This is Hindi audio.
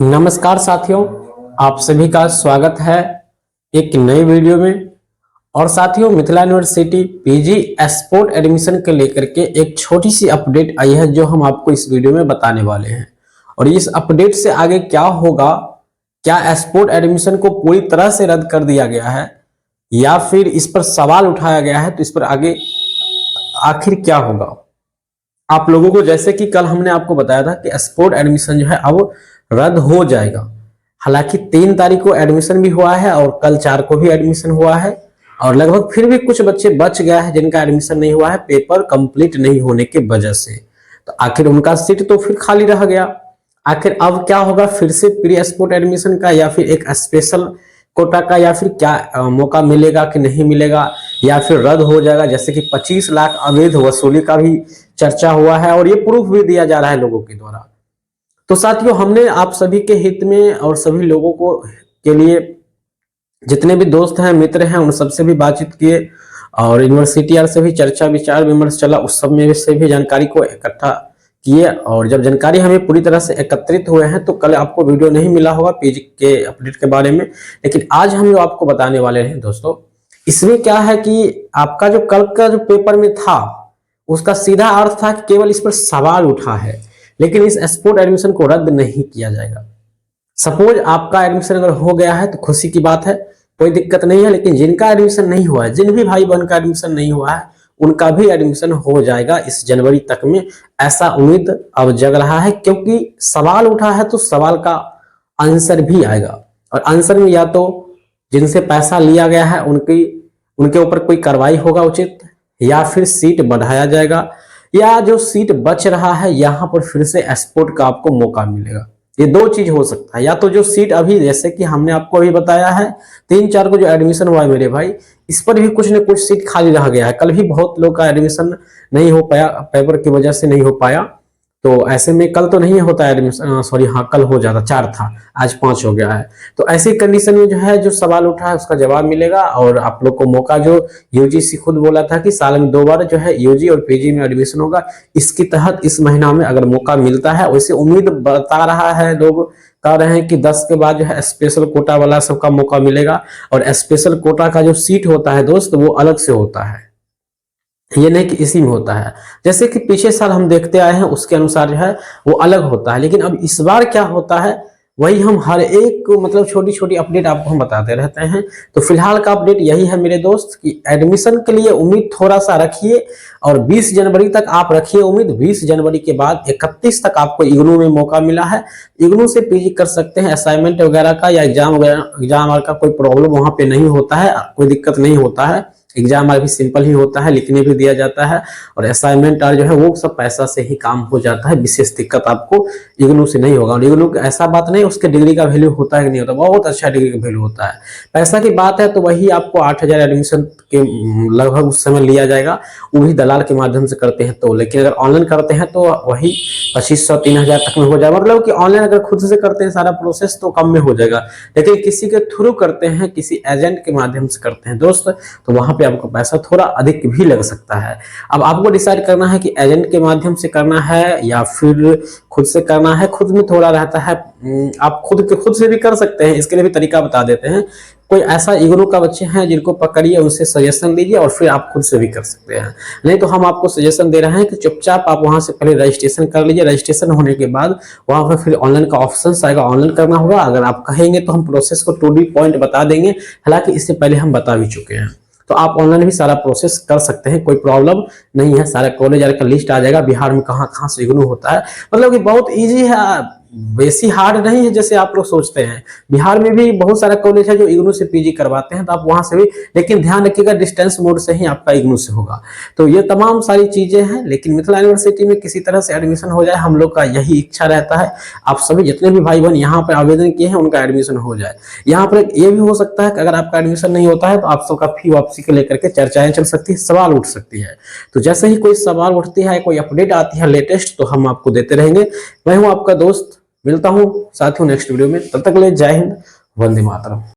नमस्कार साथियों, आप सभी का स्वागत है एक नई वीडियो में। और साथियों, Mithila university PG sport admission के लेकर के एक छोटी सी अपडेट आई है जो हम आपको इस वीडियो में बताने वाले हैं। और इस अपडेट से आगे क्या होगा, क्या स्पोर्ट एडमिशन को पूरी तरह से रद्द कर दिया गया है या फिर इस पर सवाल उठाया गया है, तो इस पर आगे आखिर क्या होगा आप लोगों को। जैसे कि कल हमने आपको बताया था कि स्पोर्ट एडमिशन जो है अब रद्द हो जाएगा। हालांकि 3 तारीख को एडमिशन भी हुआ है और कल 4 को भी एडमिशन हुआ है, और लगभग फिर भी कुछ बच्चे बच गया है जिनका एडमिशन नहीं हुआ है पेपर कंप्लीट नहीं होने की वजह से। तो आखिर उनका सीट तो फिर खाली रह गया। आखिर अब क्या होगा, फिर से प्री स्पोर्ट एडमिशन का या फिर एक स्पेशल कोटा का, या फिर क्या मौका मिलेगा कि नहीं मिलेगा, या फिर रद्द हो जाएगा। जैसे कि 25 लाख अवैध वसूली का भी चर्चा हुआ है और ये प्रूफ भी दिया जा रहा है लोगों के द्वारा। तो साथियों, हमने आप सभी के हित में और सभी लोगों को के लिए, जितने भी दोस्त हैं मित्र हैं, उन सबसे भी बातचीत किए और यूनिवर्सिटी से भी चर्चा विचार विमर्श चला, उस सब में से भी जानकारी को इकट्ठा किए। और जब जानकारी हमें पूरी तरह से एकत्रित हुए हैं तो कल आपको वीडियो नहीं मिला होगा पीजी के अपडेट के बारे में, लेकिन आज हम जो आपको बताने वाले हैं दोस्तों, इसमें क्या है कि आपका जो कल का जो पेपर में था उसका सीधा अर्थ था कि केवल इस पर सवाल उठा है, लेकिन इस स्पोर्ट एडमिशन को रद्द नहीं किया जाएगा। सपोज आपका एडमिशन अगर हो गया है तो खुशी की बात है, कोई दिक्कत नहीं है, लेकिन जिनका एडमिशन नहीं हुआ है, जिन भी भाई बहन का एडमिशन नहीं हुआ है, उनका भी एडमिशन हो जाएगा इस जनवरी तक में, ऐसा उम्मीद अब जग रहा है। क्योंकि सवाल उठा है तो सवाल का आंसर भी आएगा, और आंसर में या तो जिनसे पैसा लिया गया है उनके ऊपर कोई कार्रवाई होगा उचित, या फिर सीट बढ़ाया जाएगा, या जो सीट बच रहा है यहाँ पर फिर से स्पोर्ट का आपको मौका मिलेगा। ये 2 चीज हो सकता है, या तो जो सीट अभी, जैसे कि हमने आपको अभी बताया है 3-4 को जो एडमिशन हुआ है मेरे भाई, इस पर भी कुछ न कुछ सीट खाली रह गया है। कल भी बहुत लोग का एडमिशन नहीं हो पाया, पेपर की वजह से नहीं हो पाया। तो ऐसे में कल तो नहीं होता एडमिशन, सॉरी हाँ कल हो जाता, 4 था आज 5 हो गया है। तो ऐसी कंडीशन में जो है जो सवाल उठा है उसका जवाब मिलेगा, और आप लोग को मौका, जो यूजीसी खुद बोला था कि साल में 2 बार जो है यूजी और पीजी में एडमिशन होगा, इसके तहत इस महीना में अगर मौका मिलता है, वैसे उम्मीद बता रहा है, लोग कह रहे हैं कि 10 के बाद जो है स्पेशल कोटा वाला सबका मौका मिलेगा। और स्पेशल कोटा का जो सीट होता है दोस्त, वो अलग से होता है, ये नहीं कि इसी में होता है। जैसे कि पिछले साल हम देखते आए हैं उसके अनुसार जो है वो अलग होता है, लेकिन अब इस बार क्या होता है वही हम हर एक मतलब छोटी छोटी अपडेट आपको हम बताते रहते हैं। तो फिलहाल का अपडेट यही है मेरे दोस्त कि एडमिशन के लिए उम्मीद थोड़ा सा रखिए, और 20 जनवरी तक आप रखिए उम्मीद। 20 जनवरी के बाद 31 तक आपको इग्नू में मौका मिला है, इग्नू से पीजी कर सकते हैं। असाइनमेंट वगैरह का या एग्जाम का कोई प्रॉब्लम वहां पे नहीं होता है, कोई दिक्कत नहीं होता है। एग्जाम भी सिंपल ही होता है, लिखने भी दिया जाता है, और असाइनमेंट जो है वो सब पैसा से ही काम हो जाता है। विशेष दिक्कत आपको इग्नू से नहीं होगा। और इग्नू ऐसा बात नहीं उसके डिग्री का वैल्यू होता है कि नहीं होता, बहुत अच्छा डिग्री का वैल्यू होता है। पैसा की बात है तो वही आपको 8,000 एडमिशन के लगभग उस समय लिया जाएगा, वो भी दलाल के माध्यम से करते हैं तो। लेकिन अगर ऑनलाइन करते हैं तो वही 2500-3000 तक में हो जाएगा। मतलब कि ऑनलाइन अगर खुद से करते हैं सारा प्रोसेस तो कम में हो जाएगा, लेकिन किसी के थ्रू करते हैं, किसी एजेंट के माध्यम से करते हैं दोस्त, तो वहां पे आपको पैसा थोड़ा अधिक भी लग सकता है। अब आपको डिसाइड करना है कि एजेंट के माध्यम से करना है या फिर खुद से करना है। खुद में थोड़ा रहता है, आप खुद से भी कर सकते हैं, इसके लिए भी तरीका बता देते हैं। कोई ऐसा इग्नू का बच्चे हैं जिनको पकड़िए, उनसे सजेशन लीजिए और फिर आप खुद से भी कर सकते हैं। नहीं तो हम आपको सजेशन दे रहे हैं कि चुपचाप आप वहां से पहले रजिस्ट्रेशन कर लीजिए। रजिस्ट्रेशन होने के बाद वहां पर फिर ऑनलाइन का ऑप्शन आएगा, ऑनलाइन करना होगा। अगर आप कहेंगे तो हम प्रोसेस को 2D पॉइंट बता देंगे, हालांकि इससे पहले हम बता भी चुके हैं। तो आप ऑनलाइन भी सारा प्रोसेस कर सकते हैं, कोई प्रॉब्लम नहीं है। सारा कॉलेज का लिस्ट आ जाएगा, बिहार में कहाँ कहाँ से इग्नू होता है। मतलब कि बहुत इजी है, वैसी हार्ड नहीं है जैसे आप लोग सोचते हैं। बिहार में भी बहुत सारा कॉलेज है जो इग्नू से पीजी करवाते हैं, तो आप वहां से भी, लेकिन ध्यान रखिएगा डिस्टेंस मोड से ही आपका इग्नू से होगा। तो ये तमाम सारी चीजें हैं, लेकिन मिथिला यूनिवर्सिटी में किसी तरह से एडमिशन हो जाए, हम लोग का यही इच्छा रहता है। आप सभी जितने भी भाई बहन यहाँ पर आवेदन किए हैं उनका एडमिशन हो जाए। यहाँ पर ये भी हो सकता है कि अगर आपका एडमिशन नहीं होता है तो आप सबका फी वापसी को लेकर के चर्चाएं चल सकती है, सवाल उठ सकती है। तो जैसे ही कोई सवाल उठती है, कोई अपडेट आती है लेटेस्ट, तो हम आपको देते रहेंगे। मैं हूं आपका दोस्त, मिलता हूं साथियों नेक्स्ट वीडियो में। तब तक के लिए जय हिंद, वंदे मातरम।